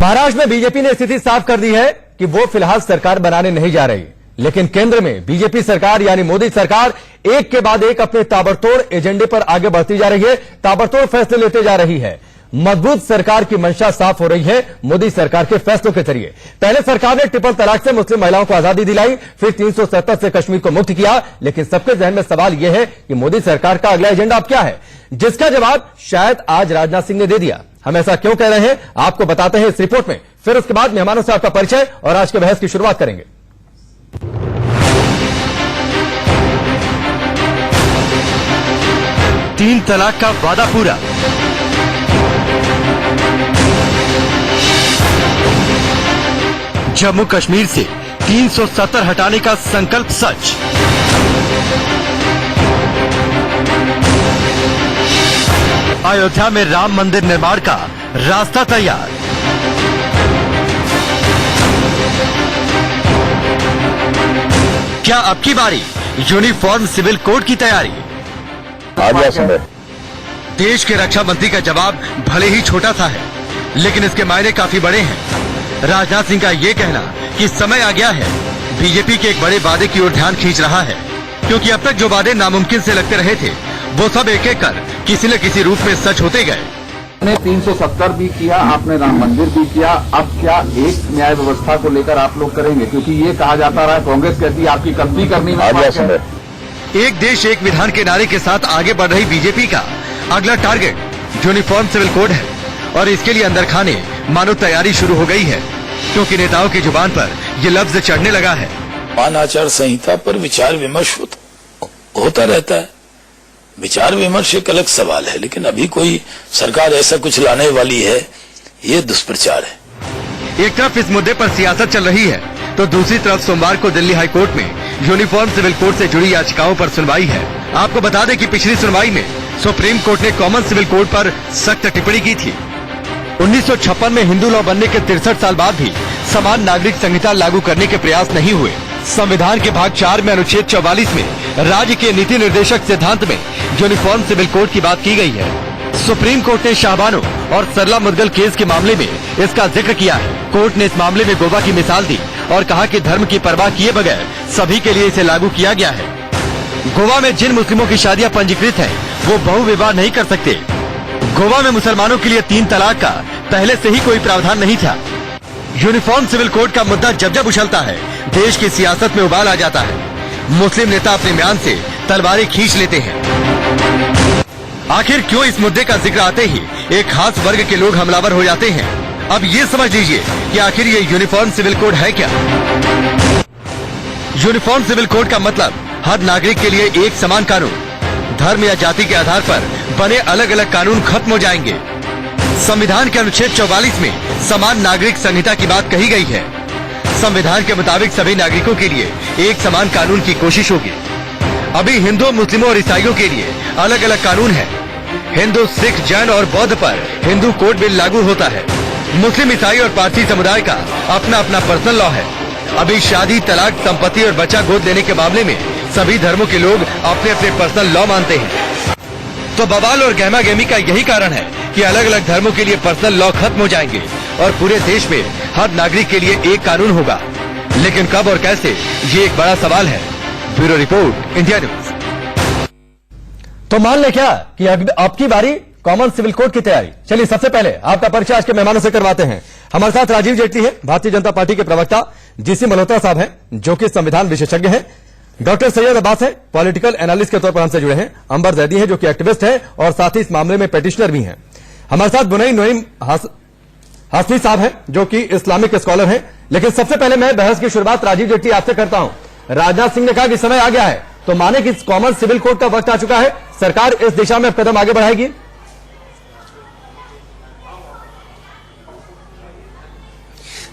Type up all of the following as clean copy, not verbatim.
महाराष्ट्र में बीजेपी ने स्थिति साफ कर दी है कि वो फिलहाल सरकार बनाने नहीं जा रही, लेकिन केंद्र में बीजेपी सरकार यानी मोदी सरकार एक के बाद एक अपने ताबड़तोड़ एजेंडे पर आगे बढ़ती जा रही है, ताबड़तोड़ फैसले लेते जा रही है। मजबूत सरकार की मंशा साफ हो रही है मोदी सरकार के फैसलों के जरिए। पहले सरकार ने ट्रिपल तलाक से मुस्लिम महिलाओं को आजादी दिलाई, फिर 370 से कश्मीर को मुक्त किया, लेकिन सबके जहन में सवाल यह है कि मोदी सरकार का अगला एजेंडा अब क्या है, जिसका जवाब शायद आज राजनाथ सिंह ने दे दिया। हम ऐसा क्यों कह रहे हैं आपको बताते हैं इस रिपोर्ट में, फिर उसके बाद मेहमानों से आपका परिचय और आज के बहस की शुरुआत करेंगे। तीन तलाक का वादा पूरा, जम्मू कश्मीर से 370 हटाने का संकल्प सच, अयोध्या में राम मंदिर निर्माण का रास्ता तैयार, क्या अब की बारी यूनिफॉर्म सिविल कोड की तैयारी। देश के रक्षा मंत्री का जवाब भले ही छोटा सा है, लेकिन इसके मायने काफी बड़े हैं। राजनाथ सिंह का ये कहना कि समय आ गया है बीजेपी के एक बड़े वादे की ओर ध्यान खींच रहा है, क्योंकि अब तक जो वादे नामुमकिन से लगते रहे थे वो सब एक एक कर किसी न किसी रूप में सच होते गए। आपने 370 भी किया, आपने राम मंदिर भी किया, अब क्या एक न्याय व्यवस्था को लेकर आप लोग करेंगे? क्योंकि ये कहा जाता रहा, कांग्रेस कहती है आपकी कब्जी करनी है। एक देश एक विधान के नारे के साथ आगे बढ़ रही बीजेपी का अगला टारगेट यूनिफॉर्म सिविल कोड है, और इसके लिए अंदर खाने मानो तैयारी शुरू हो गई है, क्योंकि नेताओं की जुबान पर ये लफ्ज चढ़ने लगा है। मान आचार संहिता पर विचार विमर्श होता रहता है। विचार विमर्श एक अलग सवाल है, लेकिन अभी कोई सरकार ऐसा कुछ लाने वाली है, ये दुष्प्रचार है। एक तरफ इस मुद्दे पर सियासत चल रही है, तो दूसरी तरफ सोमवार को दिल्ली हाई कोर्ट में यूनिफॉर्म सिविल कोड से जुड़ी याचिकाओं पर सुनवाई है। आपको बता दें कि पिछली सुनवाई में सुप्रीम कोर्ट ने कॉमन सिविल कोड पर सख्त टिप्पणी की थी। 1956 में हिंदू लॉ बनने के 63 साल बाद भी समान नागरिक संहिता लागू करने के प्रयास नहीं हुए। संविधान के भाग 4 में अनुच्छेद 44 में राज्य के नीति निर्देशक सिद्धांत में यूनिफॉर्म सिविल कोड की बात की गई है। सुप्रीम कोर्ट ने शाहबानो और सरला मुदगल केस के मामले में इसका जिक्र किया है। कोर्ट ने इस मामले में गोवा की मिसाल दी और कहा कि धर्म की परवाह किए बगैर सभी के लिए इसे लागू किया गया है। गोवा में जिन मुस्लिमों की शादियां पंजीकृत हैं, वो बहु विवाह नहीं कर सकते। गोवा में मुसलमानों के लिए 3 तलाक का पहले से ही कोई प्रावधान नहीं था। यूनिफॉर्म सिविल कोड का मुद्दा जब जब उछलता है, देश की सियासत में उबाल आ जाता है। मुस्लिम नेता अपने म्यान से तलवारें खींच लेते हैं। आखिर क्यों इस मुद्दे का जिक्र आते ही एक खास वर्ग के लोग हमलावर हो जाते हैं? अब ये समझ लीजिए कि आखिर ये यूनिफॉर्म सिविल कोड है क्या। यूनिफॉर्म सिविल कोड का मतलब हर नागरिक के लिए एक समान कानून। धर्म या जाति के आधार पर बने अलग अलग कानून खत्म हो जाएंगे। संविधान के अनुच्छेद 44 में समान नागरिक संहिता की बात कही गई है। संविधान के मुताबिक सभी नागरिकों के लिए एक समान कानून की कोशिश होगी। अभी हिंदुओं, मुस्लिमों और ईसाइयों के लिए अलग अलग कानून है। हिंदू, सिख, जैन और बौद्ध पर हिंदू कोड बिल लागू होता है। मुस्लिम, ईसाई और पारसी समुदाय का अपना अपना पर्सनल लॉ है। अभी शादी, तलाक, संपत्ति और बच्चा गोद लेने के मामले में सभी धर्मों के लोग अपने अपने पर्सनल लॉ मानते हैं। तो बवाल और गहमा गहमी का यही कारण है कि अलग अलग धर्मों के लिए पर्सनल लॉ खत्म हो जाएंगे और पूरे देश में हर नागरिक के लिए एक कानून होगा। लेकिन कब और कैसे, ये एक बड़ा सवाल है। Bureau report, India news. तो मान ले क्या कि अब की बारी कॉमन सिविल कोड की तैयारी। चलिए सबसे पहले आपका परिचय आज के मेहमानों से करवाते हैं। हमारे साथ राजीव जेटली है, भारतीय जनता पार्टी के प्रवक्ता, जीसी मल्होत्रा साहब हैं जो कि संविधान विशेषज्ञ हैं, डॉक्टर सैयद अब्बास है, पॉलिटिकल एनालिस्ट के तौर पर हमसे जुड़े हैं, अंबर जैदी है जो कि एक्टिविस्ट है और साथ ही इस मामले में पेटिशनर भी हैं। हमारे साथ बुनई नईम हाशमी साहब हैं जो कि इस्लामिक स्कॉलर हैं। लेकिन सबसे पहले मैं बहस की शुरुआत राजीव जेटली आपसे करता हूं। राजनाथ सिंह ने कहा कि समय आ गया है, तो माने कि कॉमन सिविल कोड का वक्त आ चुका है, सरकार इस दिशा में कदम आगे बढ़ाएगी।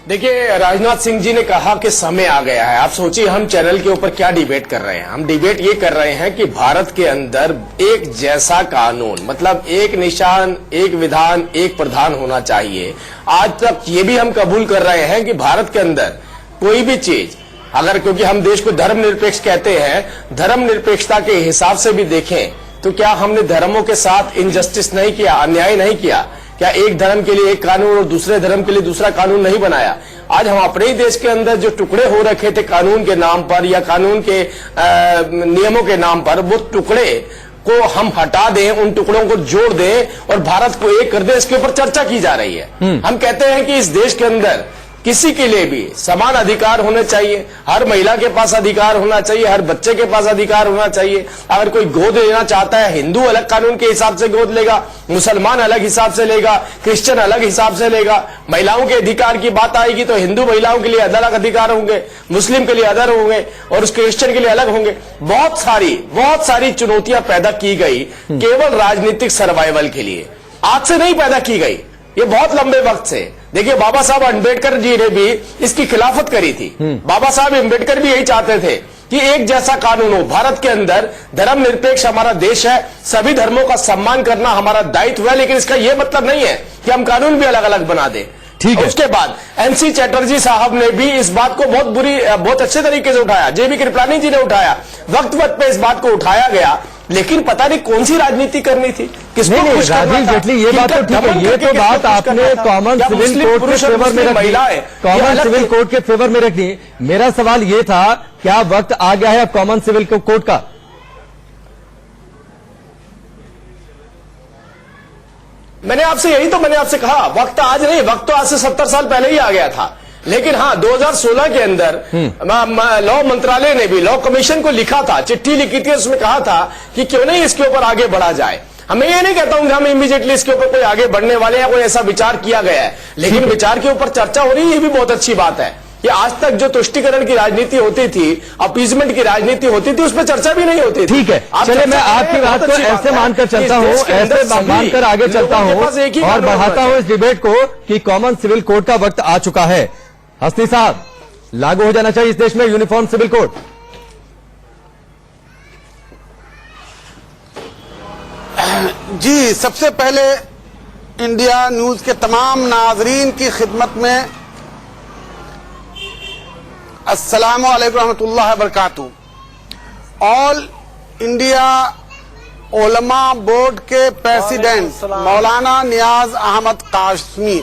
देखिए, राजनाथ सिंह जी ने कहा कि समय आ गया है। आप सोचिए हम चैनल के ऊपर क्या डिबेट कर रहे हैं। हम डिबेट ये कर रहे हैं कि भारत के अंदर एक जैसा कानून, मतलब एक निशान, एक विधान, एक प्रधान होना चाहिए। आज तक ये भी हम कबूल कर रहे हैं कि भारत के अंदर कोई भी चीज अगर, क्योंकि हम देश को धर्मनिरपेक्ष कहते हैं, धर्मनिरपेक्षता के हिसाब से भी देखें तो क्या हमने धर्मों के साथ इनजस्टिस नहीं किया, अन्याय नहीं किया? क्या एक धर्म के लिए एक कानून और दूसरे धर्म के लिए दूसरा कानून नहीं बनाया? आज हम अपने ही देश के अंदर जो टुकड़े हो रखे थे कानून के नाम पर या कानून के नियमों के नाम पर, वो टुकड़े को हम हटा दें, उन टुकड़ों को जोड़ दें और भारत को एक कर दें, इसके ऊपर चर्चा की जा रही है। हम कहते हैं कि इस देश के अंदर किसी के लिए भी समान अधिकार होने चाहिए, हर महिला के पास अधिकार होना चाहिए, हर बच्चे के पास अधिकार होना चाहिए। अगर कोई गोद लेना चाहता है, हिंदू अलग कानून के हिसाब से गोद लेगा, मुसलमान अलग हिसाब से लेगा, क्रिश्चियन अलग हिसाब से लेगा। महिलाओं के अधिकार की बात आएगी तो हिंदू महिलाओं के लिए अलग अधिकार होंगे, मुस्लिम के लिए अलग होंगे और उस क्रिश्चियन के लिए अलग होंगे। बहुत सारी चुनौतियां पैदा की गई केवल राजनीतिक सर्वाइवल के लिए, आज से नहीं पैदा की गई, ये बहुत लंबे वक्त से। देखिए, बाबा साहब अम्बेडकर जी ने भी इसकी खिलाफत करी थी। बाबा साहब अम्बेडकर भी यही चाहते थे कि एक जैसा कानून हो भारत के अंदर। धर्मनिरपेक्ष हमारा देश है, सभी धर्मों का सम्मान करना हमारा दायित्व है, लेकिन इसका यह मतलब नहीं है कि हम कानून भी अलग अलग बना दें। ठीक है। उसके बाद एनसी चैटर्जी साहब ने भी इस बात को बहुत अच्छे तरीके से उठाया, जेबी कृपलानी जी ने उठाया, वक्त वक्त पे इस बात को उठाया गया, लेकिन पता नहीं कौन सी राजनीति करनी थी, किसको खुश करना था। राजीव जेटली, ये बात तो ठीक है, ये तो बात आपने कॉमन सिविल कोड के फेवर में रखी, कॉमन सिविल कोड के फेवर में रखी। मेरा सवाल ये था, क्या वक्त आ गया है अब कॉमन सिविल कोड का? मैंने आपसे कहा वक्त आज नहीं, वक्त तो आज से 70 साल पहले ही आ गया था। लेकिन हाँ, 2016 के अंदर लॉ मंत्रालय ने भी लॉ कमीशन को लिखा था, चिट्ठी लिखी थी, उसमें कहा था कि क्यों नहीं इसके ऊपर आगे बढ़ा जाए। मैं ये नहीं कहता हूं कि हम इमीडिएटली इसके ऊपर कोई आगे बढ़ने वाले हैं, कोई ऐसा विचार किया गया है, लेकिन विचार के ऊपर चर्चा हो रही है, ये भी बहुत अच्छी बात है कि आज तक जो तुष्टीकरण की राजनीति होती थी, अपीजमेंट की राजनीति होती थी, उस पर चर्चा भी नहीं होती थी। ठीक है, चलिए मैं आपकी बात को ऐसे मानकर चलता हूं, ऐसे मानकर आगे चलता हूं और बढ़ाता हूं इस डिबेट को कि कॉमन सिविल कोड का वक्त आ चुका है। हस्ती साहब, लागू हो जाना चाहिए इस देश में यूनिफॉर्म सिविल कोड। जी, सबसे पहले इंडिया न्यूज के तमाम नाजरीन की खिदमत में अस्सलामु अलैकुम रहमतुल्लाहि व बरकातुहू। ऑल इंडिया उलमा बोर्ड के प्रेसिडेंट मौलाना नियाज अहमद कासमी,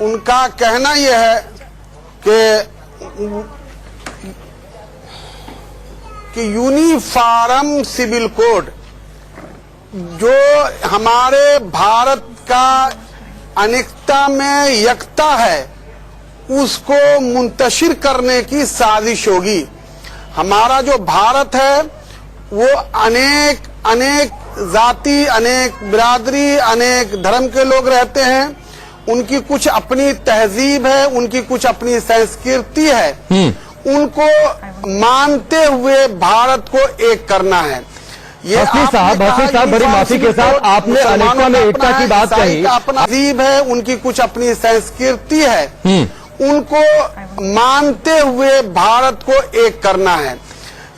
उनका कहना यह है कि यूनिफॉर्म सिविल कोड जो हमारे भारत का अनेकता में एकता है, उसको मुंतशिर करने की साजिश होगी। हमारा जो भारत है वो अनेक जाति, अनेक बिरादरी, अनेक धर्म के लोग रहते हैं। उनकी कुछ अपनी तहजीब है, उनकी कुछ अपनी संस्कृति है, उनको मानते हुए भारत को एक करना है। हस्ती साहब बड़ी माफी के साथ आपने अनेकता में एकता की बात कही। अपना तहजीब है, उनकी कुछ अपनी संस्कृति है, उनको मानते हुए भारत को एक करना है।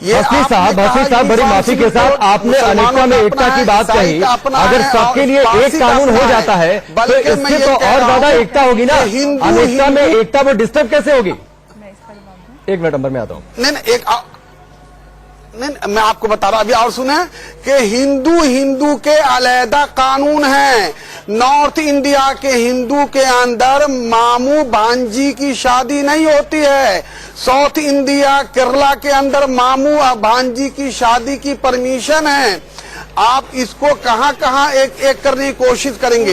हस्ती साहब बड़ी माफी के साथ आपने अनेकता में एकता की बात कही। अगर सबके लिए एक कानून हो जाता है तो इससे तो और ज्यादा एकता होगी ना। अनेकता में एकता वो डिस्टर्ब कैसे होगी? एक मिनट नंबर में आता हूँ। नहीं, मैं आपको बता रहा, अभी और सुने कि हिंदू के अलहदा कानून है। नॉर्थ इंडिया के हिंदू के अंदर मामू भांजी की शादी नहीं होती है। साउथ इंडिया केरला के अंदर मामू भांजी की शादी की परमिशन है। आप इसको कहां कहां एक एक करने की कोशिश करेंगे।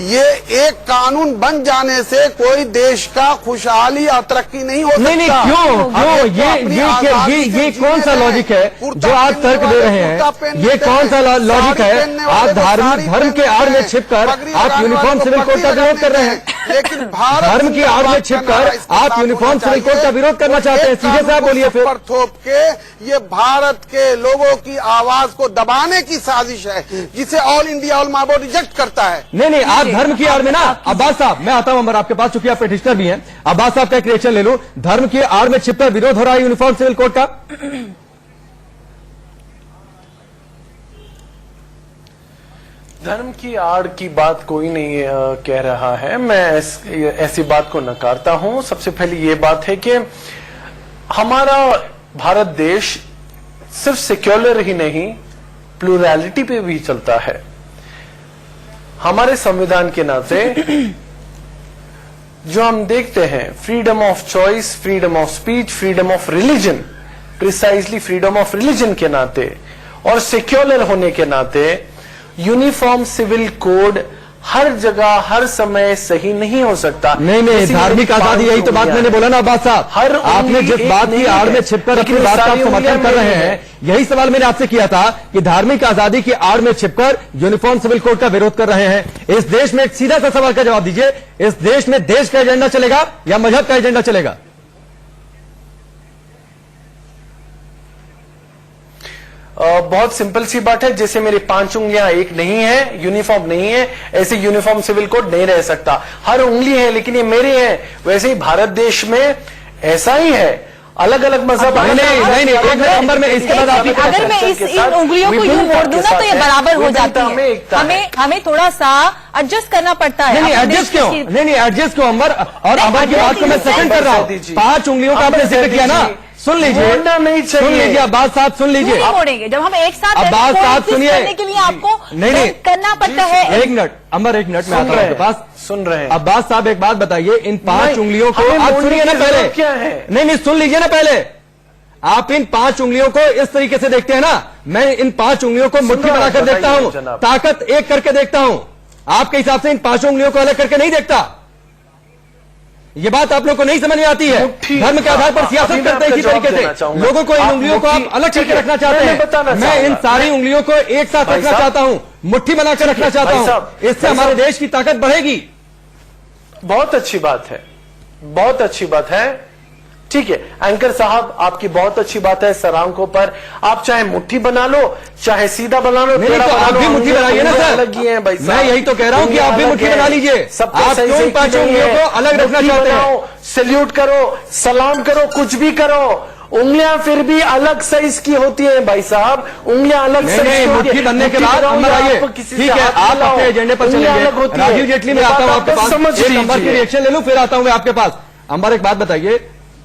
ये एक कानून बन जाने से कोई देश का खुशहाली और तरक्की नहीं हो सकता। नहीं, क्यों? ये कौन सा लॉजिक है जो आप तर्क दे रहे हैं? ये कौन सा लॉजिक है? आप धर्म के आड़ में छिपकर आप यूनिफॉर्म सिविल कोड का विरोध कर रहे हैं। लेकिन धर्म की आड़ में छिपकर आप यूनिफॉर्म सिविल कोड का विरोध करना चाहते हैं। सीधे से आप बोलिए फिर। थोप के ये भारत के लोगों की आवाज को दबाने की साजिश है, जिसे ऑल इंडिया उलमा बोर्ड रिजेक्ट करता है। नहीं, आप धर्म की आड़ में ना, अब्बास साहब मैं आता हूं अंबर आपके पास, चूंकि आप पेटिशनर भी हैं। अब्बास साहब का एक रिएक्शन ले लूं। धर्म की आड़ में छिपकर विरोध हो रहा है यूनिफॉर्म सिविल कोड का। धर्म की आड़ की बात कोई नहीं कह रहा है। मैं ऐसी बात को नकारता हूं। सबसे पहले ये बात है कि हमारा भारत देश सिर्फ सेक्युलर ही नहीं, प्लूरैलिटी पे भी चलता है। हमारे संविधान के नाते जो हम देखते हैं, freedom of choice, freedom of speech, freedom of religion, precisely freedom of religion के नाते और सेक्युलर होने के नाते यूनिफॉर्म सिविल कोड हर जगह हर समय सही नहीं हो सकता। नहीं, धार्मिक आजादी, यही तो बात मैंने बोला ना अब्बास साहब। आपने जिस बात की आड़ में छिपकर अपनी बात का समर्थन कर रहे हैं, यही सवाल मैंने आपसे किया था कि धार्मिक आजादी की आड़ में छिपकर यूनिफॉर्म सिविल कोड का विरोध कर रहे हैं। इस देश में एक सीधा सा सवाल का जवाब दीजिए, इस देश में देश का एजेंडा चलेगा या मजहब का एजेंडा चलेगा? बहुत सिंपल सी बात है, जैसे मेरी 5 उंगलियां एक नहीं है, यूनिफॉर्म नहीं है, ऐसे यूनिफॉर्म सिविल कोड नहीं रह सकता। हर उंगली है लेकिन ये मेरी है। वैसे ही भारत देश में ऐसा ही है, अलग अलग मजहब। नहीं, एक नंबर में इसके बाद आप अगर मैं इन उंगलियों को यूं मोड़ दूं ना तो ये बराबर हो जाती है। हमें थोड़ा सा एडजस्ट करना पड़ता है। नहीं, एडजस्ट क्यों? नहीं, एडजस्ट क्यों अमर? और अमर की बात को मैं सेकंड कर रहा हूँ। 5 उंगलियों का आपने जिक्र किया ना, सुन लीजिए, सुन लीजिए अब्बास साहब, सुन लीजिए। नहीं मोड़ेंगे जब हम एक साथ अब्बास साहब सुनिए, करने के लिए आपको नहीं करना पड़ता है। एक मिनट अमर, एक मिनट में आता हूं आपके पास। सुन रहे हैं अब्बास साहब, एक बात बताइए, इन 5 उंगलियों को आप सुनिए ना पहले। क्या है? नहीं, सुन लीजिए ना पहले। आप इन 5 उंगलियों को इस तरीके से देखते हैं ना, मैं इन 5 उंगलियों को मुट्ठी बनाकर देखता हूं, ताकत एक करके देखता हूं। आपके हिसाब से इन 5 उंगलियों को अलग करके नहीं देखता। ये बात आप लोग को नहीं समझ में आती है। धर्म के आधार पर सियासत करते हैं इसी तरीके से। लोगों को इन उंगलियों को आप अलग करके रखना चाहते हैं। मैं इन सारी उंगलियों को एक साथ रखना चाहता हूं, मुट्ठी बनाकर रखना चाहता हूं। इससे हमारे देश की ताकत बढ़ेगी। बहुत अच्छी बात है, बहुत अच्छी बात है। ठीक है एंकर साहब, आपकी बहुत अच्छी बात है सरांकों पर। आप चाहे मुट्ठी बना लो, चाहे सीधा बना लो, तो आप भी मुट्ठी बनाइए ना सर। अलग ही है भाई, मैं यही तो कह रहा हूं कि आप भी मुट्ठी बना लीजिए। आप क्यों इन 5 उंगलियों को अलग रखना चाहते हैं? सैल्यूट करो, सलाम करो, कुछ भी करो, उंगलियां फिर भी अलग साइज की होती है भाई साहब। उंगलियां अलग साइज की होती है। मुट्ठी बनने के बाद अमर आइए, ठीक है, आप अपने एजेंडे पर चलेंगे। राजीव जेटली में आता हूं आपके पास, एक नंबर की रिएक्शन ले लूं, फिर आता हूं मैं आपके पास। अमर एक बात बताइए,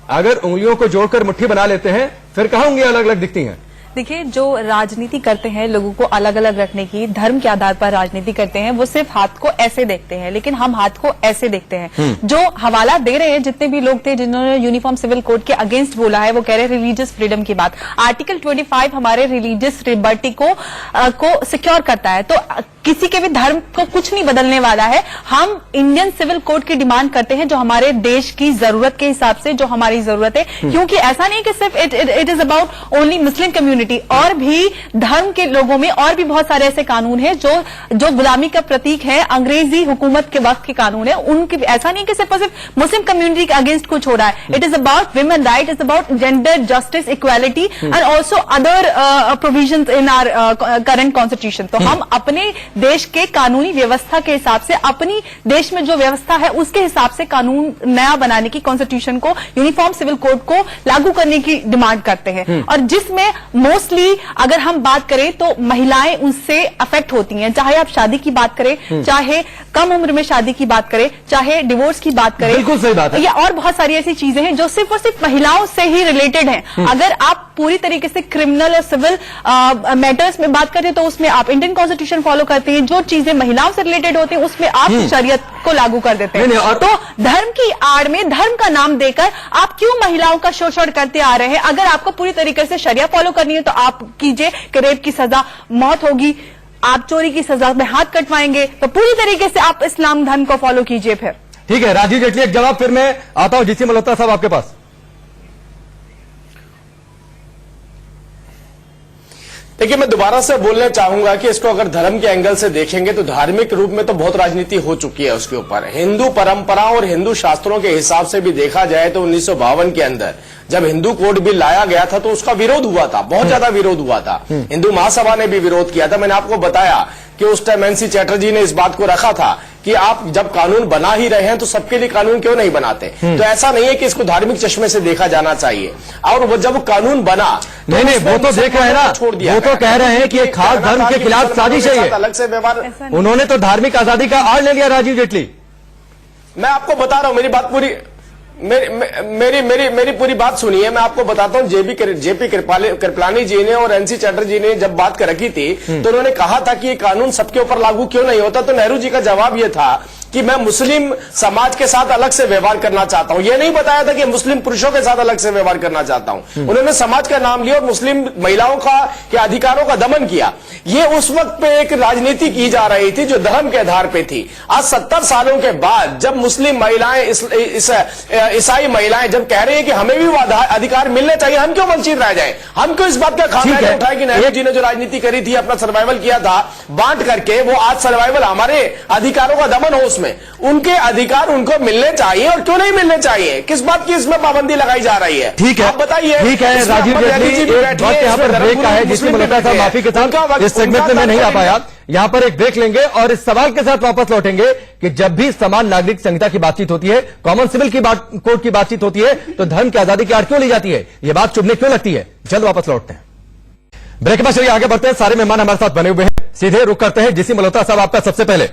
अगर उंगलियों को जोड़कर मुट्ठी बना लेते हैं, फिर कहां उंगलियां अलग अलग दिखती हैं? देखिए, जो राजनीति करते हैं लोगों को अलग अलग रखने की, धर्म के आधार पर राजनीति करते हैं, वो सिर्फ हाथ को ऐसे देखते हैं, लेकिन हम हाथ को ऐसे देखते हैं। जो हवाला दे रहे हैं, जितने भी लोग थे जिन्होंने यूनिफॉर्म सिविल कोड के अगेंस्ट बोला है, वो कह रहे हैं रिलीजियस फ्रीडम की बात। आर्टिकल 25 हमारे रिलीजियस लिबर्टी को सिक्योर करता है, तो किसी के भी धर्म को कुछ नहीं बदलने वाला है। हम इंडियन सिविल कोड की डिमांड करते हैं, जो हमारे देश की जरूरत के हिसाब से, जो हमारी जरूरत है। क्योंकि ऐसा नहीं कि सिर्फ it is about only Muslim community, और भी धर्म के लोगों में और भी बहुत सारे ऐसे कानून हैं जो गुलामी का प्रतीक है, अंग्रेजी हुकूमत के वक्त के कानून है। उनके ऐसा नहीं कि सिर्फ और सिर्फ मुस्लिम कम्युनिटी के अगेंस्ट कुछ हो रहा है। It is about women right, is about gender justice, equality and also other provisions in our current constitution. तो हम अपने देश के कानूनी व्यवस्था के हिसाब से, अपनी देश में जो व्यवस्था है उसके हिसाब से कानून नया बनाने की, कॉन्स्टिट्यूशन को, यूनिफॉर्म सिविल कोड को लागू करने की डिमांड करते हैं। और जिसमें मोस्टली अगर हम बात करें तो महिलाएं उससे अफेक्ट होती हैं। चाहे आप शादी की बात करें, चाहे कम उम्र में शादी की बात करें, चाहे डिवोर्स की बात करें, बिल्कुल सही बात है। या और बहुत सारी ऐसी चीजें हैं जो सिर्फ और सिर्फ महिलाओं से ही रिलेटेड हैं। अगर आप पूरी तरीके से क्रिमिनल और सिविल मैटर्स में बात करें तो उसमें आप इंडियन कॉन्स्टिट्यूशन फॉलो करते हैं। जो चीजें महिलाओं से रिलेटेड होती हैं उसमें आप शरीयत को लागू कर देते हैं। तो धर्म की आड़ में, धर्म का नाम देकर आप क्यों महिलाओं का शोषण करते आ रहे हैं? अगर आपको पूरी तरीके से शरिया फॉलो करनी है तो आप कीजिए कि रेप की सजा मौत होगी, आप चोरी की सजा में हाथ कटवाएंगे, तो पूरी तरीके से आप इस्लाम धर्म को फॉलो कीजिए। फिर ठीक है, राजीव जेटली एक जवाब, फिर मैं आता हूं जीसी मल्होत्रा साहब आपके पास। देखिए, मैं दोबारा से बोलना चाहूंगा कि इसको अगर धर्म के एंगल से देखेंगे तो धार्मिक रूप में तो बहुत राजनीति हो चुकी है उसके ऊपर। हिंदू परंपरा और हिंदू शास्त्रों के हिसाब से भी देखा जाए तो 1952 के अंदर जब हिंदू कोड बिल लाया गया था तो उसका विरोध हुआ था, बहुत ज्यादा विरोध हुआ था। हिंदू महासभा ने भी विरोध किया था। मैंने आपको बताया कि उस टाइम एनसी चैटर्जी ने इस बात को रखा था कि आप जब कानून बना ही रहे हैं तो सबके लिए कानून क्यों नहीं बनाते। तो ऐसा नहीं है कि इसको धार्मिक चश्मे से देखा जाना चाहिए। और वो जब कानून बना तो नहीं, वो तो देख रहे हैं ना, छोड़ दिया, वो तो कह रहे हैं कि एक खास धर्म के खिलाफ साजिश है। अलग से व्यवहार, उन्होंने तो धार्मिक आजादी का आड़ ले लिया राजीव जेटली। मैं आपको बता रहा हूं, मेरी बात पूरी, मेरी पूरी बात सुनिए। मैं आपको बताता हूं, जेपी कृपलानी जी ने और एनसी चटर्जी ने जब बात कर रखी थी तो उन्होंने कहा था कि ये कानून सबके ऊपर लागू क्यों नहीं होता, तो नेहरू जी का जवाब ये था कि मैं मुस्लिम समाज के साथ अलग से व्यवहार करना चाहता हूं। यह नहीं बताया था कि मुस्लिम पुरुषों के साथ अलग से व्यवहार करना चाहता हूं। उन्होंने समाज का नाम लिया और मुस्लिम महिलाओं का के अधिकारों का दमन किया। ये उस वक्त पे एक राजनीति की जा रही थी जो धर्म के आधार पे थी। आज 70 सालों के बाद जब मुस्लिम महिलाएं, ईसाई महिलाएं जब कह रही है कि हमें भी वो अधिकार मिलने चाहिए, हम क्यों वंचित रह जाए? हम क्यों इस बात का खामियाजा उठाए कि नेहरू जी ने जो राजनीति करी थी, अपना सर्वाइवल किया था बांट करके, वो आज सर्वाइवल हमारे अधिकारों का दमन हो उसमें। उनके अधिकार उनको मिलने चाहिए और क्यों नहीं मिलने चाहिए? किस बात की इसमें पाबंदी लगाई जा रही है? ठीक है, आप बताइए। ठीक है। राजीव जेटली एक वक्त यहाँ पर ब्रेक का है, जिसमें मल्होत्रा साहब माफी के साथ इस सेगमेंट में मैं नहीं आ पाया। यहाँ पर एक ब्रेक लेंगे और इस सवाल के साथ वापस लौटेंगे कि जब भी समान नागरिक संहिता की बातचीत होती है, कॉमन सिविल कोड की बातचीत होती है, तो धर्म की आजादी की आड़ क्यों ली जाती है? ये बात चुभने क्यों लगती है? जल्द वापस लौटते हैं। ब्रेक के बाद चलिए आगे बढ़ते हैं। सारे मेहमान हमारे साथ बने हुए हैं, सीधे रुक करते हैं। जीसी मल्होत्रा साहब, आपका सबसे पहले,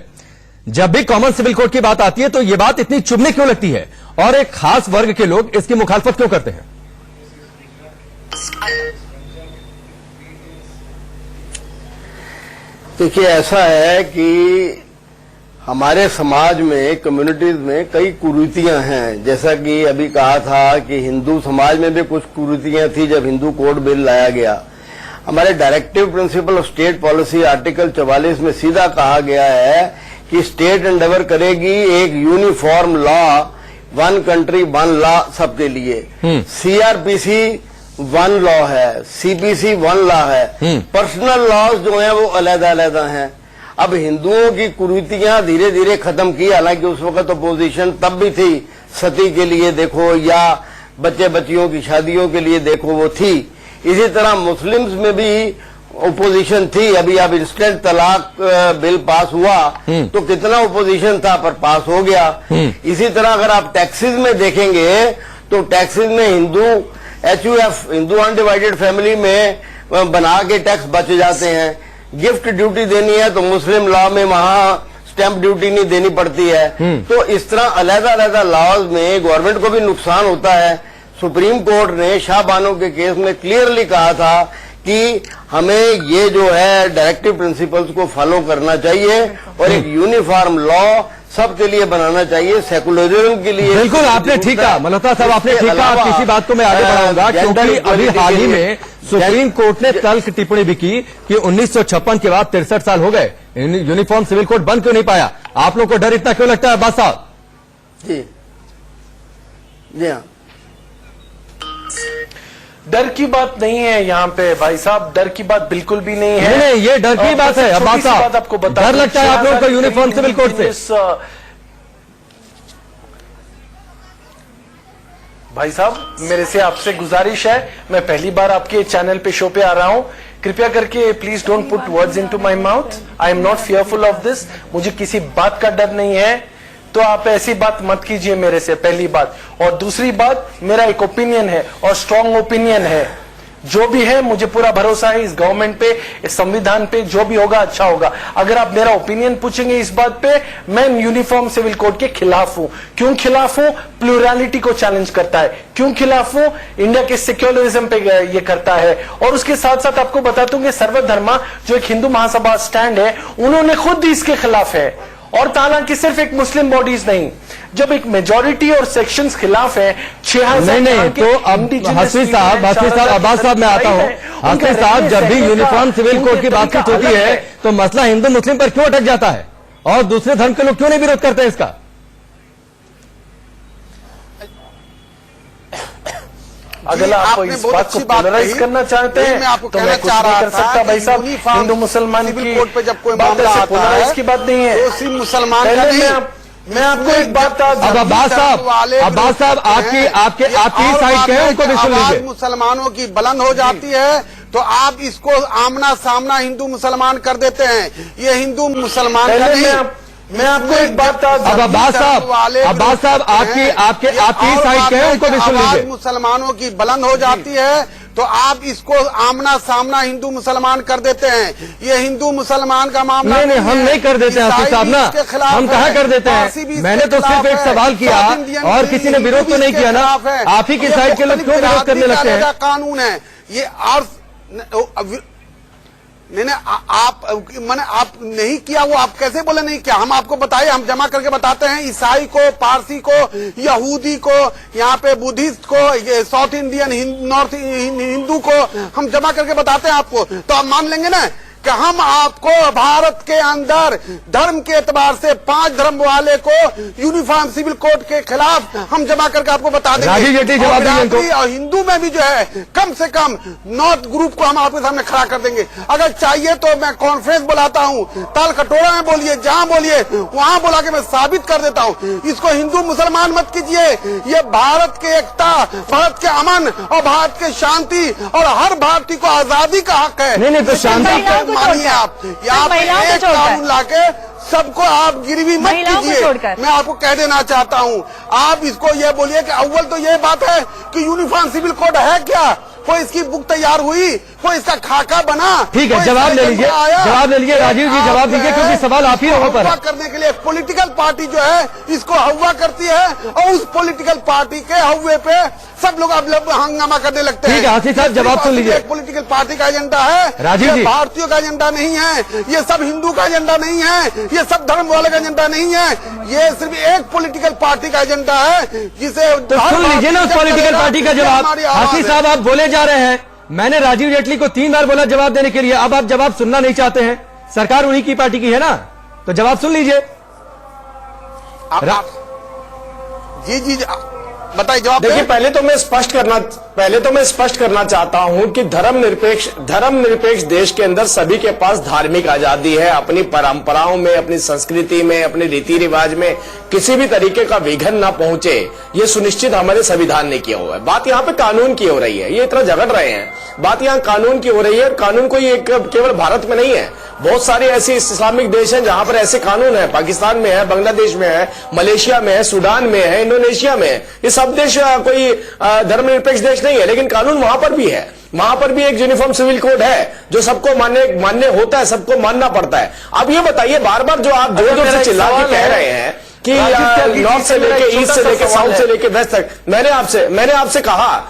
जब भी कॉमन सिविल कोड की बात आती है तो यह बात इतनी चुभने क्यों लगती है और एक खास वर्ग के लोग इसकी मुखालफत क्यों करते हैं? देखिए, ऐसा है कि हमारे समाज में, कम्युनिटीज में कई कुरीतियां हैं। जैसा कि अभी कहा था कि हिंदू समाज में भी कुछ कुरीतियां थी जब हिंदू कोड बिल लाया गया। हमारे directive principle of state policy article 44 में सीधा कहा गया है कि स्टेट एंडेवर करेगी एक uniform law, one country one law सबके लिए। सीआरपीसी वन लॉ है, सीपीसी वन लॉ है, पर्सनल लॉज जो हैं वो अलग-अलग हैं। अब हिंदुओं की कुरीतियां धीरे धीरे खत्म की, हालांकि उस वक्त अपोजिशन तब भी थी, सती के लिए देखो या बच्चे बच्चियों की शादियों के लिए देखो, वो थी। इसी तरह मुस्लिम्स में भी ओपोजिशन थी। अभी अब इंस्टेंट तलाक बिल पास हुआ तो कितना ओपोजिशन था, पर पास हो गया। इसी तरह अगर आप टैक्सेस में देखेंगे तो टैक्सेस में Hindu HUF, Hindu undivided family में बना के टैक्स बच जाते हैं। गिफ्ट ड्यूटी देनी है तो मुस्लिम लॉ में वहां स्टैंप ड्यूटी नहीं देनी पड़ती है। तो इस तरह अलग-अलग लॉज में गवर्नमेंट को भी नुकसान होता है। सुप्रीम कोर्ट ने शाह बानो के केस में क्लियरली कहा था कि हमें ये जो है डायरेक्टिव प्रिंसिपल्स को फॉलो करना चाहिए और एक यूनिफॉर्म लॉ सबके लिए बनाना चाहिए, सेकुलरिज्म के लिए। बिल्कुल, आपने ठीक कहा मल्होत्रा साहब, आपने ठीक कहा। आप किसी बात को मैं आगे बढ़ाऊंगा, क्योंकि अभी हाल ही में सुप्रीम कोर्ट ने तल्ख टिप्पणी भी की कि 1956 के बाद 63 साल हो गए, यूनिफॉर्म सिविल कोड बन क्यों नहीं पाया? आप लोग को डर इतना क्यों लगता है अब्बास साहब? जी हाँ, डर की बात नहीं है यहाँ पे भाई साहब, डर की बात बिल्कुल भी नहीं है। नहीं, ये डर की बात है अब्बास साहब। आपको बता, डर लगता है आप लोगों को यूनिफॉर्म सिविल कोड से? भाई साहब, मेरे से आपसे गुजारिश है, मैं पहली बार आपके चैनल पे शो पे आ रहा हूं, कृपया करके please don't put words into my mouth. I am not fearful of this. मुझे किसी बात का डर नहीं है, तो आप ऐसी बात मत कीजिए मेरे से, पहली बात। और दूसरी बात, मेरा एक ओपिनियन है और स्ट्रांग ओपिनियन है, जो भी है मुझे पूरा भरोसा है इस गवर्नमेंट पे, इस संविधान पे, जो भी होगा अच्छा होगा। अगर आप मेरा ओपिनियन पूछेंगे इस बात पे, मैं यूनिफॉर्म सिविल कोड के खिलाफ हूं। क्यों खिलाफ हूं? प्लूरलिटी को चैलेंज करता है। क्यों खिलाफ हूं? इंडिया के सेक्युलरिज्म पे ये करता है। और उसके साथ साथ आपको बताता हूं कि सर्वधर्मा जो एक हिंदू महासभा स्टैंड है, उन्होंने खुद इसके खिलाफ है। और हालांकि सिर्फ एक मुस्लिम बॉडीज नहीं, जब एक मेजॉरिटी और सेक्शंस खिलाफ है, 6000 नहीं, तो अब हस्ती साहब, अब्बास साहब मैं आता हूँ। हस्ती साहब, जब भी यूनिफॉर्म सिविल कोड की बातचीत होती है तो मसला हिंदू मुस्लिम पर क्यों अटक जाता है और दूसरे धर्म के लोग क्यों नहीं विरोध करते हैं इसका? अगर आप इस बात को पोलराइज करना चाहते हैं तो मैं कुछ नहीं कर सकता भाई साहब। हिंदू मुसलमान की कोर्ट पे जब कोई बात मामला है, आता पोलराइज की बात नहीं है। तो मुसलमान का नहीं। मैं आपको एक बात अब अब्बास साहब आपकी साइड के हैं, उनको भी सुन लीजिए। मुसलमानों की बुलंद हो जाती है तो आप इसको आमना सामना हिंदू मुसलमान कर देते हैं। ये हिंदू मुसलमान का नहीं। मैं आपको एक बात, अब अब्बास साहब आपकी साइड के हैं, उनको भी सुन लीजिए। मुसलमानों की बुलंद हो जाती है तो आप इसको आमना सामना हिंदू मुसलमान कर देते हैं। ये हिंदू मुसलमान का मामला नहीं, हम नहीं कर देते हैं आसिफ साहब ना, हम कहाँ कर देते हैं। मैंने तो सिर्फ एक सवाल किया और किसी ने विरोध तो नहीं किया ना। आप ही की साइड के लोग क्यों विरोध करने लगते हैं? कानून है ये। और नहीं आप मैंने आप नहीं किया, वो आप कैसे बोले नहीं किया? हम आपको बताए, हम जमा करके बताते हैं। ईसाई को, पारसी को, यहूदी को, यहाँ पे बुद्धिस्ट को, ये साउथ इंडियन, नॉर्थ हिंदू को हम जमा करके बताते हैं आपको, तो आप मान लेंगे ना कि हम आपको भारत के अंदर धर्म के एतबार से 5 धर्म वाले को यूनिफॉर्म सिविल कोड के खिलाफ हम जमा करके आपको बता देंगे। राजीव जेटली जवाब दीजिए। और हिंदू में भी जो है कम से कम नॉर्थ ग्रुप को हम आपके सामने खड़ा कर देंगे। अगर चाहिए तो मैं कॉन्फ्रेंस बुलाता हूँ, ताल कटोरा में बोलिए, जहां बोलिए वहां बुला के मैं साबित कर देता हूँ। इसको हिंदू मुसलमान मत कीजिए। ये भारत के एकता, भारत के अमन और भारत के शांति और हर भारतीय को आजादी का हक है। नहीं तो शांति मानिए आप यहाँ पे एक कानून लाके सबको आप गिरवी मत कीजिए। मैं आपको कह देना चाहता हूँ, आप इसको ये बोलिए कि अव्वल तो ये बात है कि यूनिफॉर्म सिविल कोड है क्या, कोई इसकी बुक तैयार हुई, कोई इसका खाका बना। ठीक है, जवाब ले लीजिए, जवाब ले लीजिए राजीव जी, जवाब दीजिए, क्योंकि सवाल आप ही लोगों पर है। करने के लिए पॉलिटिकल पार्टी जो है इसको हवा करती है और उस पॉलिटिकल पार्टी के हवे पे सब लोग अब हंगामा करने लगते हैं। ठीक है आसिफ साहब, जवाब सुन लीजिए। पॉलिटिकल पार्टी का एजेंडा है राजीव जी, भारतीयों का एजेंडा नहीं है, ये सब हिंदू का एजेंडा नहीं है, ये सब धर्म वाले का एजेंडा नहीं है, ये सिर्फ एक पॉलिटिकल पार्टी का एजेंडा है जिसे तो सुन लीजिए ना उस पॉलिटिकल पार्टी का जवाब। आसिफ साहब आप बोले जा रहे हैं, मैंने राजीव जेटली को 3 बार बोला जवाब देने के लिए, अब आप जवाब सुनना नहीं चाहते हैं। सरकार उन्हीं की पार्टी की है ना, तो जवाब सुन लीजिए। जी बताइए जवाब। देखिए पहले तो मैं स्पष्ट करना चाहता हूं कि धर्मनिरपेक्ष देश के अंदर सभी के पास धार्मिक आजादी है। अपनी परंपराओं में, अपनी संस्कृति में, अपने रीति रिवाज में किसी भी तरीके का विघन ना पहुंचे, ये सुनिश्चित हमारे संविधान ने किया हुआ है। बात यहाँ पे कानून की हो रही है, ये इतना झगड़ रहे हैं, बात यहाँ कानून की हो रही है। कानून कोई केवल भारत में नहीं है, बहुत सारे ऐसे इस्लामिक देश हैं जहां पर ऐसे कानून है। पाकिस्तान में है, बांग्लादेश में है, मलेशिया में है, सूडान में है, इंडोनेशिया में है। ये सब देश कोई धर्मनिरपेक्ष देश नहीं है, लेकिन कानून वहां पर भी है। वहां पर भी एक यूनिफॉर्म सिविल कोड है जो सबको मान्य होता है, सबको मानना पड़ता है। अब ये बताइए, बार बार जो आप जोर से चिल्ला के कह रहे हैं कि नॉर्थ से लेके ईस्ट से लेके साउथ से लेके वेस्ट तक, मैंने आपसे कहा,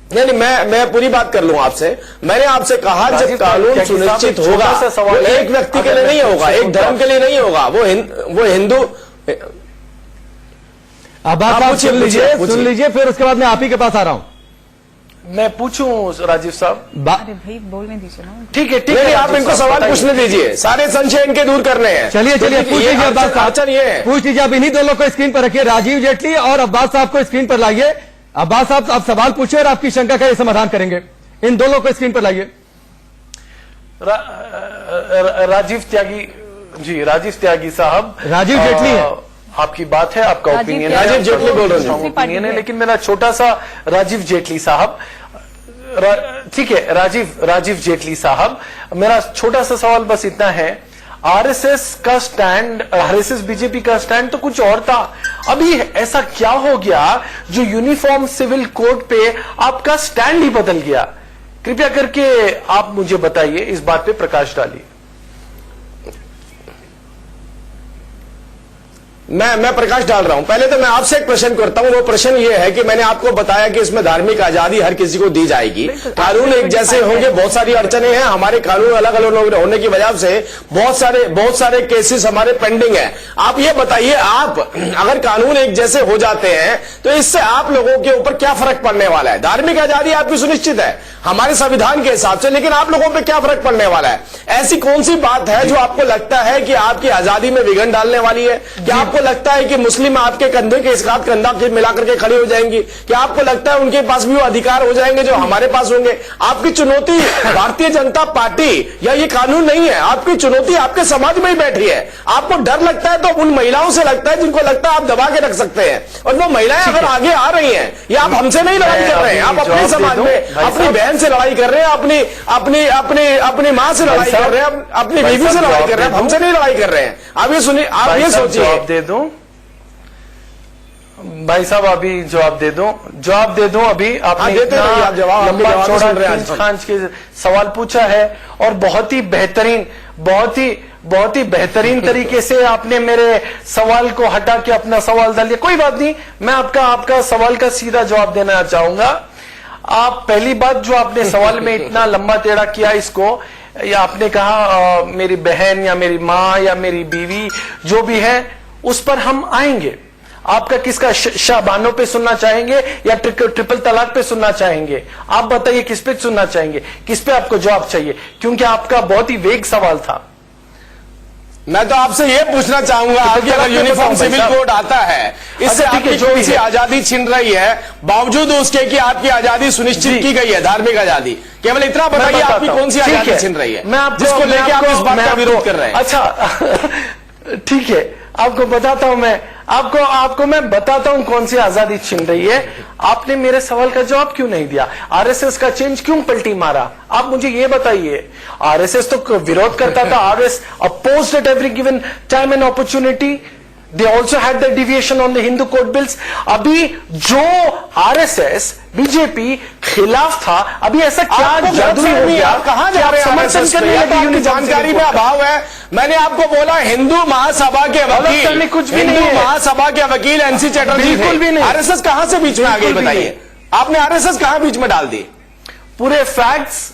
नहीं मैं पूरी बात कर लूं आपसे। मैंने आपसे कहा जब कानून सुनिश्चित होगा वो एक व्यक्ति के लिए नहीं होगा, एक धर्म के लिए नहीं होगा, वो हिंदू। अब आप सुन लीजिए, फिर उसके बाद मैं आप ही के पास आ रहा हूं। मैं पूछूं राजीव साहब? अरे भाई बोलने दीजिए ना। ठीक है, आप इनको सवाल पूछने दीजिए, सारे संशय इनके दूर करने हैं। चलिए पूछ लीजिए अब्बास साहब, पूछ लीजिए। अब इन्हीं दोनों को स्क्रीन पर रखिए, राजीव जेटली और अब्बास साहब को स्क्रीन पर लाइए। अब्बास साहब आप सवाल पूछिए और आपकी शंका का ये समाधान करेंगे। इन दोनों को स्क्रीन पर लाइए। राजीव त्यागी साहब, राजीव जेटली है, आपकी बात है, आपका ओपिनियन है, राजीव जेटली बोल रहे हैं, ओपिनियन है, लेकिन मेरा छोटा सा राजीव जेटली साहब, ठीक है राजीव जेटली साहब, मेरा छोटा सा सवाल बस इतना है, आरएसएस बीजेपी का स्टैंड तो कुछ और था, अभी ऐसा क्या हो गया जो यूनिफॉर्म सिविल कोड पे आपका स्टैंड ही बदल गया? कृपया करके आप मुझे बताइए, इस बात पे प्रकाश डालिए। मैं प्रकाश डाल रहा हूं। पहले तो मैं आपसे एक प्रश्न करता हूं, वो प्रश्न ये है कि मैंने आपको बताया कि इसमें धार्मिक आजादी हर किसी को दी जाएगी, कानून एक जैसे होंगे, बहुत सारी अड़चने हैं, हमारे कानून अलग अलग होने की वजह से बहुत सारे केसेस हमारे पेंडिंग है। आप ये बताइए, आप अगर कानून एक जैसे हो जाते हैं तो इससे आप लोगों के ऊपर क्या फर्क पड़ने वाला है? धार्मिक आजादी आपकी सुनिश्चित है हमारे संविधान के हिसाब से, लेकिन आप लोगों पर क्या फर्क पड़ने वाला है? ऐसी कौन सी बात है जो आपको लगता है कि आपकी आजादी में विघन डालने वाली है? क्या आपको लगता है कि मुस्लिम आपके कंधे के साथ कंधा मिलाकर के खड़ी हो जाएंगी? क्या आपको लगता है उनके पास भी वो अधिकार हो जाएंगे जो हमारे पास होंगे? आपकी चुनौती भारतीय जनता पार्टी या ये कानून नहीं है, आपकी चुनौती आपके समाज में ही बैठी है। आपको डर लगता है तो उन महिलाओं से लगता है जिनको लगता है आप दबा के रख सकते हैं, और वो महिलाएं अगर आगे आ रही हैं, ये आप हमसे नहीं लड़ाई कर रहे हैं, आप अपने समाज में अपनी बहन से लड़ाई कर रहे हैं, अपनी मां से लड़ाई कर रहे हैं, अपनी बीवी से लड़ाई कर रहे हैं, हमसे नहीं लड़ाई कर रहे हैं। आप ये सुनिए, आप ये सोचिए। दे दूं भाई साहब अभी जवाब दे दूं अभी आपने देते रहिए आप जवाब, आपके लंबा जवाब चौड़ा सुन रहे हैं आज हम। खांच के सवाल पूछा है और बहुत ही बेहतरीन तरीके से आपने मेरे सवाल को हटा के अपना सवाल डाल दिया। कोई बात नहीं, मैं आपका सवाल का सीधा जवाब देना चाहूंगा। आप पहली बात जो आपने सवाल में इतना लंबा टेढ़ा किया इसको, या आपने कहा मेरी बहन या मेरी माँ या मेरी बीवी जो भी है उस पर हम आएंगे। आपका किसका शाबानों पे सुनना चाहेंगे या ट्रिपल तलाक पे सुनना चाहेंगे? आप बताइए किस पे सुनना चाहेंगे, किस पे आपको जवाब चाहिए, क्योंकि आपका बहुत ही वेग सवाल था। मैं तो आपसे ये पूछना चाहूंगा कि अगर यूनिफॉर्म सिविल कोड आता है, इससे आपकी जो सी आजादी छिन रही है, बावजूद उसके कि आपकी आजादी सुनिश्चित की गई है, धार्मिक आजादी, केवल इतना बताइए आपकी कौन सी आजादी छिन रही है जिसको लेकर आप इस बात का विरोध कर रहे हैं? अच्छा ठीक है, आपको बताता हूं आपको मैं बताता हूं कौन सी आजादी छिन रही है। आपने मेरे सवाल का जवाब क्यों नहीं दिया? आरएसएस का चेंज क्यों पलटी मारा? आप मुझे ये बताइए। आरएसएस तो विरोध करता था, RSS opposed at every given time and opportunity. They also had the deviation on the Hindu code bills. अभी जो आरएसएस बीजेपी खिलाफ था, अभी ऐसा क्या जादू हो गया? कहां जा रहे हैं? समर्थन करने लगे, आपकी जानकारी में अभाव है। मैंने आपको बोला हिंदू महासभा के वकील, कुछ भी हिंदू नहीं है। महासभा के वकील एनसी चटर्जी बिल्कुल भी नहीं। आरएसएस कहां से बीच में आ गई बताइए? आपने आरएसएस कहां बीच में डाल दी? पूरे फैक्ट्स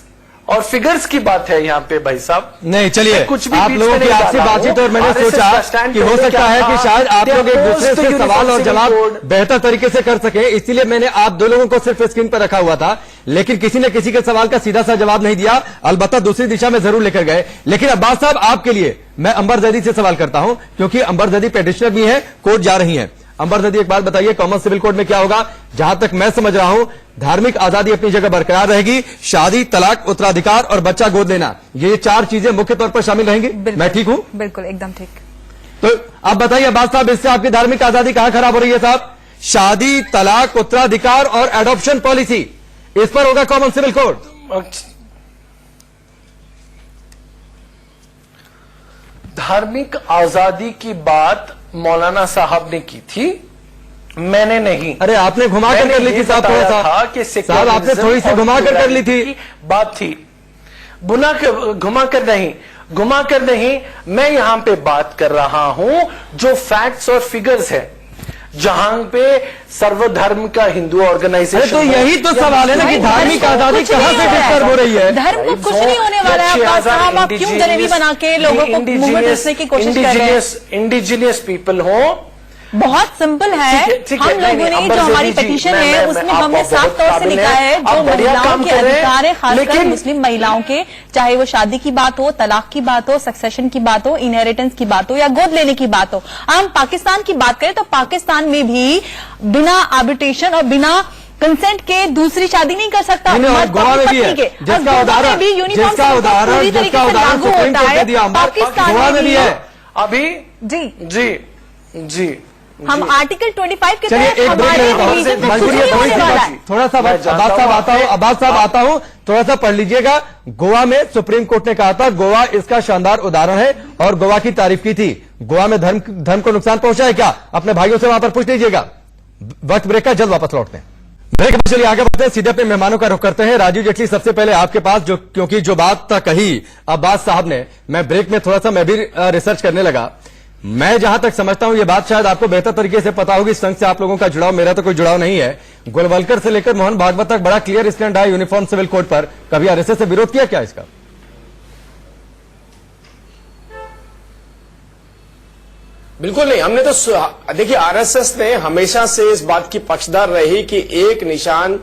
और फिगर्स की बात है यहाँ पे भाई साहब। नहीं चलिए, कुछ भी आप बीच लोगों में की नहीं आपसी डाला हूं। बातचीत और मैंने RSS सोचा का स्टैंड कि हो पहले सकता क्या है था? कि शायद आप They लोग एक opposed दूसरे the से सवाल और Uniform जवाब Civil Code। बेहतर तरीके से कर सके, इसीलिए मैंने आप दो लोगों को सिर्फ स्क्रीन पर रखा हुआ था, लेकिन किसी ने किसी के सवाल का सीधा सा जवाब नहीं दिया। अलबत्ता दूसरी दिशा में जरूर लेकर गए। लेकिन अब्बास साहब, आपके लिए मैं अंबर जैदी से सवाल करता हूं, क्योंकि अंबर जैदी पेटिशनर भी है, कोर्ट जा रही है। अंबर जैदी, एक बात बताइए, कॉमन सिविल कोड में क्या होगा? जहां तक मैं समझ रहा हूं, धार्मिक आजादी अपनी जगह बरकरार रहेगी, शादी, तलाक, उत्तराधिकार और बच्चा गोद लेना, ये चार चीजें मुख्य तौर पर शामिल रहेंगी। मैं ठीक हूं? बिल्कुल, एकदम ठीक। तो आप बताइए अब्बास साहब, इससे आपकी धार्मिक आजादी कहां खराब हो रही है साहब? शादी, तलाक, उत्तराधिकार और एडॉप्शन पॉलिसी, इस पर होगा कॉमन सिविल कोड। धार्मिक आजादी की बात मौलाना साहब ने की थी, मैंने नहीं। अरे आपने घुमा कर ली थी साहब, थोड़ा सा कि साहब आपने थोड़ी सी घुमा कर ली थी बात थी। घुमा कर नहीं, मैं यहां पे बात कर रहा हूं जो फैक्ट्स और फिगर्स है, जहां पे सर्वधर्म का हिंदू ऑर्गेनाइजेशन। तो यही तो सवाल है ना कि धार्मिक आजादी कहां से डिस्टर्ब हो रही है? धर्म को कुछ नहीं होने वाला है अब्बास साहब, आप क्यों जलेबी बना के लोगों को मुंह में घुसने की कोशिश कर रहे हैं? इंडिजिनियस पीपल हो, बहुत सिंपल है। हम लोगों ने जो हमारी पिटीशन है उसमें हमने साफ तौर से लिखा है जो महिलाओं के अधिकार है, खासकर मुस्लिम महिलाओं के, चाहे वो शादी की बात हो, तलाक की बात हो, सक्सेशन की बात हो, इनहेरिटेंस की बात हो या गोद लेने की बात हो। हम पाकिस्तान की बात करें तो पाकिस्तान में भी बिना आर्बिट्रेशन और बिना कंसेंट के दूसरी शादी नहीं कर सकता। गोवा में भी है, जिसका उदाहरण सुप्रीम कोर्ट ने दिया, गोवा में भी है अभी। जी हम आर्टिकल 25 के चलिए एक ब्रेक लेता हूं, थोड़ा सा अब्बास साहब आता हूं, थोड़ा सा पढ़ लीजिएगा। गोवा में सुप्रीम कोर्ट ने कहा था, गोवा इसका शानदार उदाहरण है और गोवा की तारीफ की थी। गोवा में धर्म को नुकसान पहुंचा है क्या? अपने भाइयों से वहां पर पूछ लीजिएगा। वक्त ब्रेक का, जल्द वापस लौटते हैं। ब्रेक में चलिए आगे बढ़ते हैं, सीधे अपने मेहमानों का रुख करते हैं। राजीव जेटली, सबसे पहले आपके पास, जो क्योंकि जो बात कही अब्बास साहब ने, मैं ब्रेक में थोड़ा सा मैं भी रिसर्च करने लगा। मैं जहां तक समझता हूं, ये बात शायद आपको बेहतर तरीके से पता होगी, संघ से आप लोगों का जुड़ाव, मेरा तो कोई जुड़ाव नहीं है। गोलवलकर से लेकर मोहन भागवत तक बड़ा क्लियर स्टैंड है यूनिफॉर्म सिविल कोड पर। कभी आरएसएस से विरोध किया क्या इसका? बिल्कुल नहीं, हमने तो देखिए आरएसएस ने हमेशा से इस बात की पक्षधर रही कि एक निशान,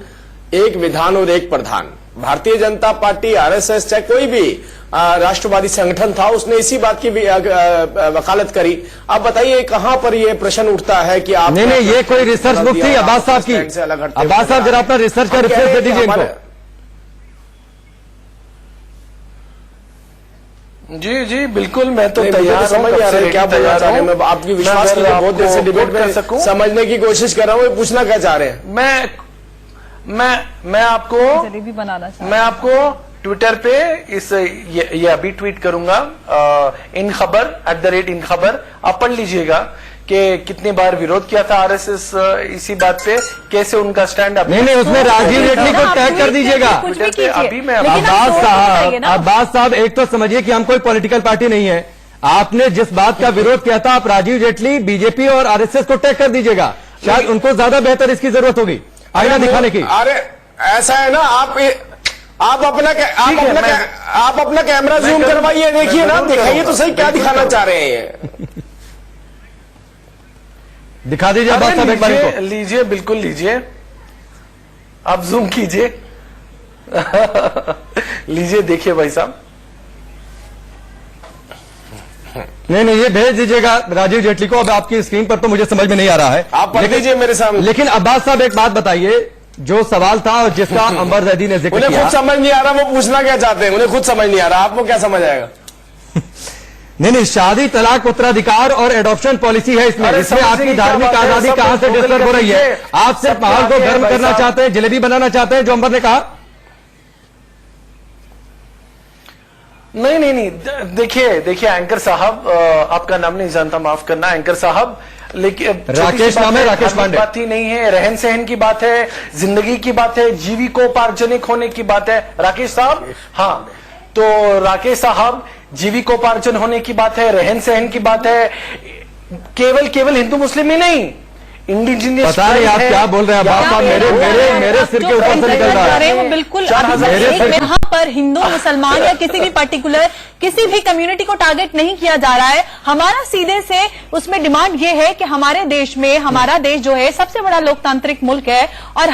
एक विधान और एक प्रधान। भारतीय जनता पार्टी, आरएसएस, चाहे कोई भी राष्ट्रवादी संगठन था, उसने इसी बात की वकालत करी। आप बताइए कहां पर ये प्रश्न उठता है कि आप नहीं, ये कोई रिसर्च बुक थी अब्बास साहब की। अब्बास साहब जरा अपना रिसर्च का रेफरेंस दे दीजिए इनको। जी बिल्कुल, मैं तो तैयार समझ आ रहा है क्या बोलना चाह रहे हैं। मैं आपकी विश्वास की बहुत देर से डिबेट में समझने की कोशिश कर रहा हूँ, पूछना क्या चाह रहे हैं। मैं आपको ट्विटर पे ये अभी ट्वीट करूंगा, इन खबर @इन खबर, आप पढ़ लीजिएगा कि कितनी बार विरोध किया था आरएसएस इसी बात पे, कैसे उनका स्टैंड अप। नहीं, उसमें राजीव जेटली को टैग कर दीजिएगा। अभी मैं अब्बास साहब एक तो समझिए कि हम कोई पॉलिटिकल पार्टी नहीं है। आपने जिस बात का विरोध किया था, आप राजीव जेटली, बीजेपी और आरएसएस को टैग कर दीजिएगा। शायद उनको ज्यादा बेहतर इसकी जरूरत होगी आईना दिखाने की। अरे ऐसा है ना, आप अपना कैमरा जूम करवाइए, देखिए ना, दिखाइए तो सही क्या दिखाना चाह रहे हैं। दिखा दीजिए अब्बास साहब एक बार इनको। लीजिए, बिल्कुल लीजिए, आप जूम कीजिए। लीजिए, देखिए भाई साहब। नहीं, ये भेज दीजिएगा राजीव जेटली को। अब आपकी स्क्रीन पर तो मुझे समझ में नहीं आ रहा है, आप पढ़ लीजिए मेरे सामने। लेकिन अब्बास साहब एक बात बताइए, जो सवाल था और जिसका अंबर जैदी ने जिक्र उन्हें किया, खुद समझ नहीं आ रहा वो पूछना क्या चाहते हैं, उन्हें खुद समझ नहीं आ रहा, आपको क्या समझ आएगा। नहीं, शादी, तलाक, उत्तराधिकार और एडॉप्शन पॉलिसी है इसमें आपकी धार्मिक आजादी कहां से डिस्टर्ब हो रही है? आप सिर्फ माहौल को गर्म करना चाहते हैं, जलेबी बनाना चाहते हैं, जो अंबर ने कहा। नहीं, देखिए एंकर साहब, आपका नाम नहीं जानता, माफ करना एंकर साहब, लेकिन राकेश नाम है, राकेश पांडे। बात ही नहीं है, रहन सहन की बात है, जिंदगी की बात है, जीविकोपार्जनिक होने की बात है। राकेश साहब, हाँ, तो राकेश साहब, जीविकोपार्जन होने की बात है, रहन सहन की बात है, केवल हिंदू मुस्लिम ही नहीं, इंडिजिनियस। पता नहीं आप क्या बोल रहे हैं अब्बास साहब, मेरे सिर के ऊपर से निकल रहा है। वो बिल्कुल यहाँ पर हिंदू, मुसलमान या किसी भी पर्टिकुलर किसी भी कम्युनिटी को टारगेट नहीं किया जा रहा है। हमारा सीधे से उसमें डिमांड ये है कि हमारे देश में, हमारा देश जो है सबसे बड़ा लोकतांत्रिक मुल्क है और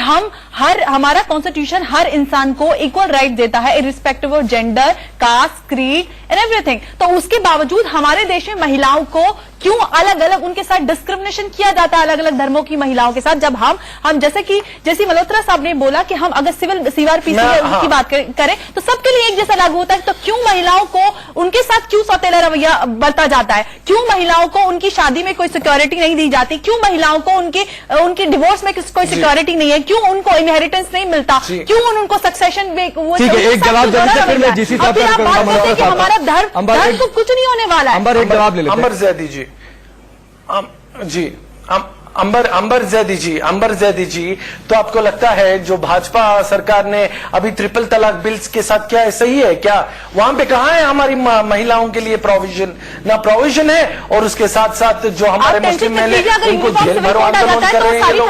हमारा कॉन्स्टिट्यूशन हर इंसान को इक्वल राइट देता है, irrespective of gender, caste, creed and everything. तो उसके बावजूद हमारे देश में महिलाओं को क्यों अलग अलग उनके साथ डिस्क्रिमिनेशन किया जाता है, अलग अलग धर्मों की महिलाओं के साथ? जब हम जैसे मल्होत्रा साहब ने बोला कि हम अगर सिविल सीआरपीसी की बात करें तो सबके लिए एक जैसा लागू होता है, तो क्यों महिलाओं को उनके साथ क्यों सौतेला रवैया बरता जाता है? क्यों महिलाओं को उनकी शादी में कोई सिक्योरिटी नहीं दी जाती? क्यों महिलाओं को उनकी डिवोर्स में कोई सिक्योरिटी नहीं है? क्यों उनको इनहेरिटेंस नहीं मिलता? क्यों उनको सक्सेशन में एक जवाब हमारा धर्म को कुछ नहीं होने वाला है। अंबर एक जवाब ले लेते हैं। अंबर जैदी जी, अंबर जैदी जी, तो आपको लगता है जो भाजपा सरकार ने अभी ट्रिपल तलाक बिल्स के साथ किया है सही है क्या? वहां पे कहां है हमारी महिलाओं के लिए प्रोविजन? ना प्रोविजन है, और उसके साथ साथ जो हमारे मुस्लिम महिला उनको जेल भरो आंदोलन कर रहे हैं लोग।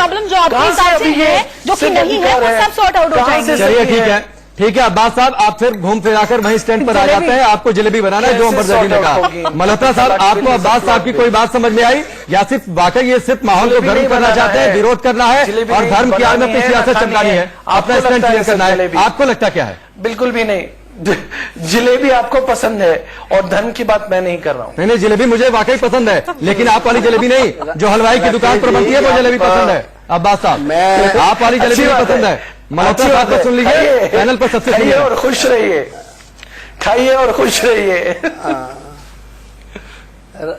जो कि नहीं है वो सब सॉर्ट आउट हो जाएंगे। चलिए ठीक है अब्बास साहब, आप फिर घूम फिराकर वहीं स्टैंड पर आ जाते हैं। आपको जलेबी बनाना है जो अंबर जैदी ने कहा। मल्होत्रा साहब, आपको अब्बास साहब की कोई बात समझ में आई, या सिर्फ वाकई ये सिर्फ माहौल को गर्म करना चाहते हैं, विरोध करना है और धर्म की आड़ में अपनी सियासत चमकानी है, अपना स्टैंड क्लियर करना है? आपको लगता क्या है? बिल्कुल भी नहीं। जलेबी आपको पसंद है और धर्म की बात मैं नहीं कर रहा हूँ। नहीं, जलेबी मुझे वाकई पसंद है, लेकिन आप वाली जलेबी नहीं, जो हलवाई की दुकान पर बनती है वो जलेबी पसंद है। अब्बास साहब, आप वाली जलेबी पसंद है। मल्होत्रा साहब को सुन लीजिए, पैनल पर सबसे खाइए और खुश रहिए, खाइए और खुश रहिए।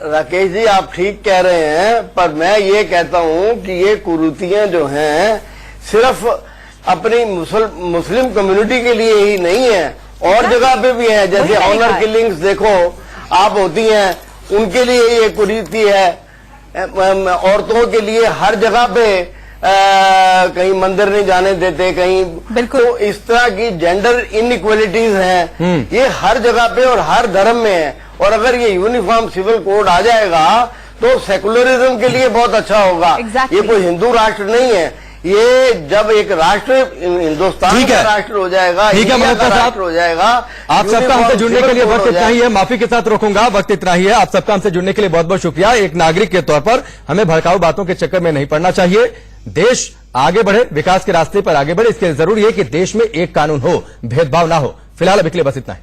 राकेश जी, आप ठीक कह रहे हैं, पर मैं ये कहता हूं कि ये कुरीतियां जो हैं सिर्फ अपनी मुस्लिम कम्युनिटी के लिए ही नहीं है, और जगह पे भी है। जैसे ऑनर किलिंग्स देखो आप होती हैं, उनके लिए ये कुरीति है। औरतों के लिए हर जगह पे कहीं मंदिर नहीं जाने देते, कहीं तो इस तरह की जेंडर इनइक्वालिटीज हैं, ये हर जगह पे और हर धर्म में है। और अगर ये यूनिफॉर्म सिविल कोड आ जाएगा तो सेकुलरिज्म के लिए बहुत अच्छा होगा। ये कोई हिंदू राष्ट्र नहीं है, ये जब एक राष्ट्र हिंदुस्तान का राष्ट्र हो जाएगा, ठीक है मल्होत्रा साहब हो जाएगा। आप सबका हमसे जुड़ने के लिए वक्त इतना ही है, माफी के साथ रोकूंगा, वक्त इतना ही है। आप सबका हमसे जुड़ने के लिए बहुत बहुत शुक्रिया। एक नागरिक के तौर पर हमें भड़काऊ बातों के चक्कर में नहीं पड़ना चाहिए। देश आगे बढ़े, विकास के रास्ते पर आगे बढ़े, इसके लिए जरूरी है कि देश में एक कानून हो, भेदभाव ना हो। फिलहाल अभी के लिए बस इतना है।